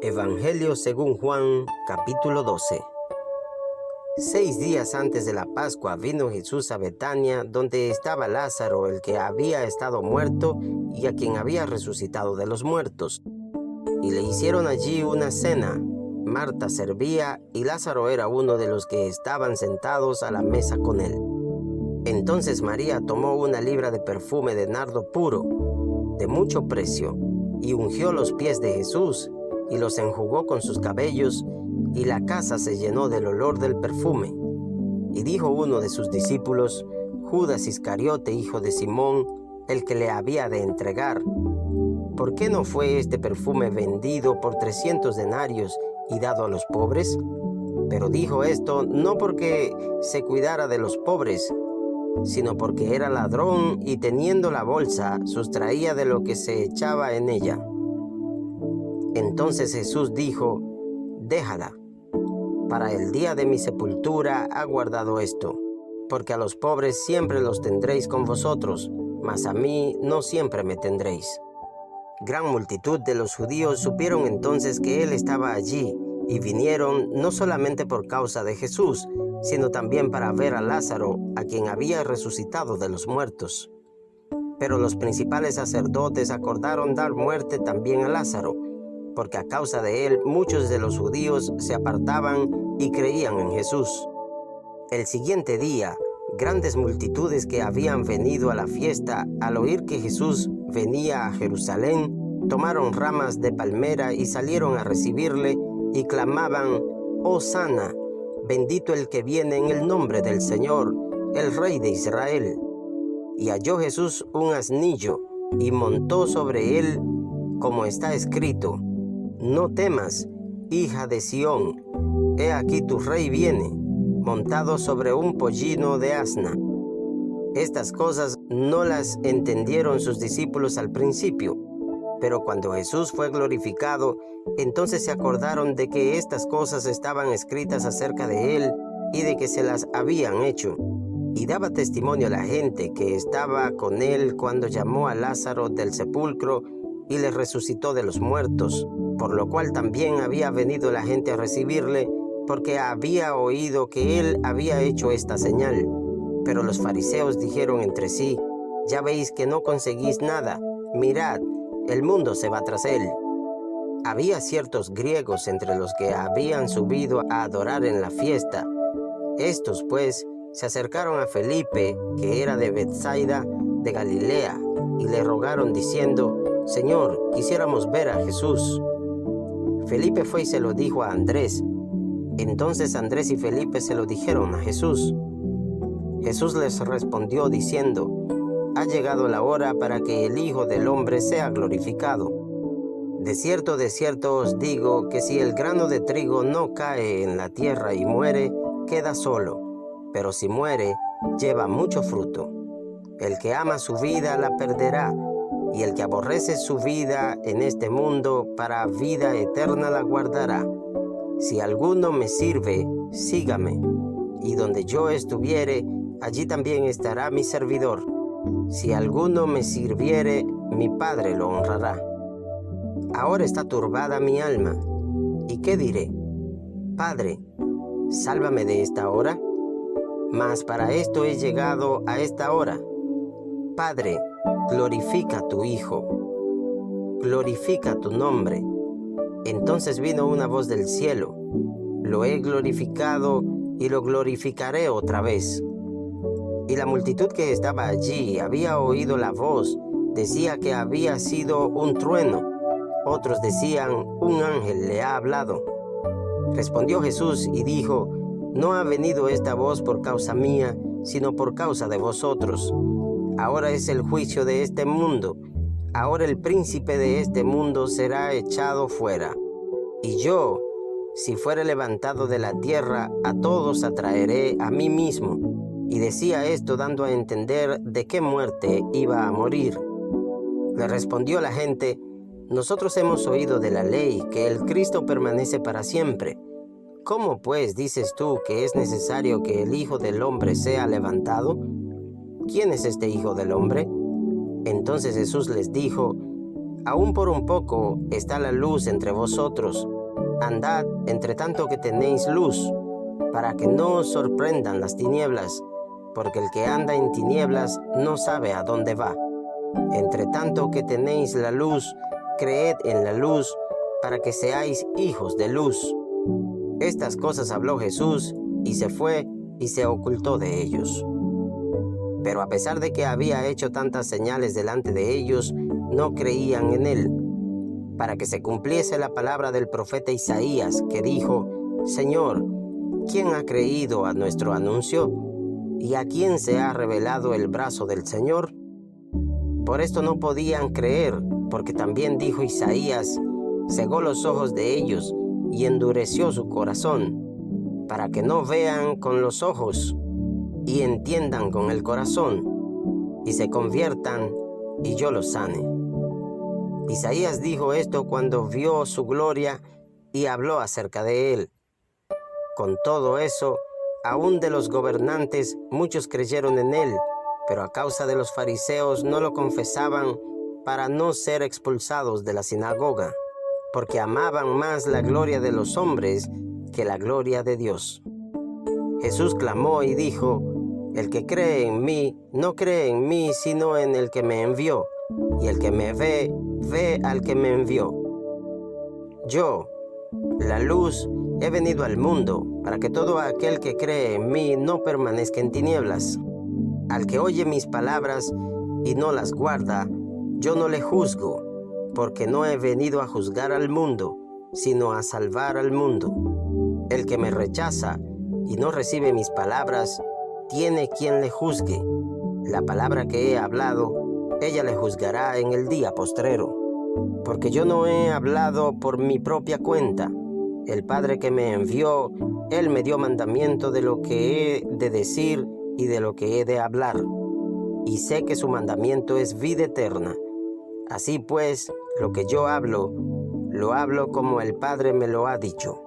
Evangelio según Juan, capítulo 12. 6 días antes de la Pascua vino Jesús a Betania, donde estaba Lázaro, el que había estado muerto y a quien había resucitado de los muertos. Y le hicieron allí una cena. Marta servía y Lázaro era uno de los que estaban sentados a la mesa con él. Entonces María tomó una libra de perfume de nardo puro, de mucho precio, y ungió los pies de Jesús y los enjugó con sus cabellos, y la casa se llenó del olor del perfume. Y dijo uno de sus discípulos, Judas Iscariote, hijo de Simón, el que le había de entregar: ¿por qué no fue este perfume vendido por 300 denarios y dado a los pobres? Pero dijo esto no porque se cuidara de los pobres, sino porque era ladrón y teniendo la bolsa sustraía de lo que se echaba en ella. Entonces Jesús dijo: déjala, para el día de mi sepultura ha guardado esto, porque a los pobres siempre los tendréis con vosotros, mas a mí no siempre me tendréis. Gran multitud de los judíos supieron entonces que él estaba allí, y vinieron no solamente por causa de Jesús, sino también para ver a Lázaro, a quien había resucitado de los muertos. Pero los principales sacerdotes acordaron dar muerte también a Lázaro, porque a causa de él muchos de los judíos se apartaban y creían en Jesús. El siguiente día, grandes multitudes que habían venido a la fiesta, al oír que Jesús venía a Jerusalén, tomaron ramas de palmera y salieron a recibirle y clamaban: Hosana, bendito el que viene en el nombre del Señor, el Rey de Israel. Y halló Jesús un asnillo y montó sobre él, como está escrito: no temas, hija de Sión, he aquí tu rey viene, montado sobre un pollino de asna. Estas cosas no las entendieron sus discípulos al principio, pero cuando Jesús fue glorificado, entonces se acordaron de que estas cosas estaban escritas acerca de él y de que se las habían hecho. Y daba testimonio a la gente que estaba con él cuando llamó a Lázaro del sepulcro y le resucitó de los muertos, por lo cual también había venido la gente a recibirle, porque había oído que él había hecho esta señal. Pero los fariseos dijeron entre sí: ya veis que no conseguís nada, mirad, el mundo se va tras él. Había ciertos griegos entre los que habían subido a adorar en la fiesta. Estos, pues, se acercaron a Felipe, que era de Betsaida, de Galilea, y le rogaron diciendo: Señor, quisiéramos ver a Jesús. Felipe fue y se lo dijo a Andrés. Entonces Andrés y Felipe se lo dijeron a Jesús. Jesús les respondió diciendo: ha llegado la hora para que el Hijo del Hombre sea glorificado. De cierto os digo que si el grano de trigo no cae en la tierra y muere, queda solo, pero si muere, lleva mucho fruto. El que ama su vida la perderá, y el que aborrece su vida en este mundo, para vida eterna la guardará. Si alguno me sirve, sígame, y donde yo estuviere, allí también estará mi servidor. Si alguno me sirviere, mi Padre lo honrará. Ahora está turbada mi alma, ¿y qué diré? Padre, sálvame de esta hora. Mas para esto he llegado a esta hora. Padre, glorifica a tu Hijo, glorifica tu nombre. Entonces vino una voz del cielo: lo he glorificado y lo glorificaré otra vez. Y la multitud que estaba allí había oído la voz, decía que había sido un trueno. Otros decían: un ángel le ha hablado. Respondió Jesús y dijo: no ha venido esta voz por causa mía, sino por causa de vosotros. Ahora es el juicio de este mundo. Ahora el príncipe de este mundo será echado fuera. Y yo, si fuere levantado de la tierra, a todos atraeré a mí mismo. Y decía esto dando a entender de qué muerte iba a morir. Le respondió la gente: nosotros hemos oído de la ley que el Cristo permanece para siempre. ¿Cómo pues dices tú que es necesario que el Hijo del Hombre sea levantado? ¿Quién es este Hijo del Hombre? Entonces Jesús les dijo: Aún por un poco está la luz entre vosotros. Andad entre tanto que tenéis luz, para que no os sorprendan las tinieblas, porque el que anda en tinieblas no sabe a dónde va. Entre tanto que tenéis la luz, creed en la luz, para que seáis hijos de luz. Estas cosas habló Jesús, y se fue, y se ocultó de ellos. Pero a pesar de que había hecho tantas señales delante de ellos, no creían en él, para que se cumpliese la palabra del profeta Isaías, que dijo: Señor, ¿quién ha creído a nuestro anuncio? ¿Y a quién se ha revelado el brazo del Señor? Por esto no podían creer, porque también dijo Isaías: cegó los ojos de ellos y endureció su corazón, para que no vean con los ojos y entiendan con el corazón, y se conviertan y yo los sane. Isaías dijo esto cuando vio su gloria y habló acerca de él. Con todo eso, aún de los gobernantes muchos creyeron en él, pero a causa de los fariseos no lo confesaban para no ser expulsados de la sinagoga, porque amaban más la gloria de los hombres que la gloria de Dios. Jesús clamó y dijo: el que cree en mí, no cree en mí, sino en el que me envió, y el que me ve, ve al que me envió. Yo, la luz, he venido al mundo, para que todo aquel que cree en mí no permanezca en tinieblas. Al que oye mis palabras y no las guarda, yo no le juzgo, porque no he venido a juzgar al mundo, sino a salvar al mundo. El que me rechaza y no recibe mis palabras, tiene quien le juzgue. La palabra que he hablado, ella le juzgará en el día postrero. Porque yo no he hablado por mi propia cuenta. El Padre que me envió, Él me dio mandamiento de lo que he de decir y de lo que he de hablar. Y sé que su mandamiento es vida eterna. Así pues, lo que yo hablo, lo hablo como el Padre me lo ha dicho.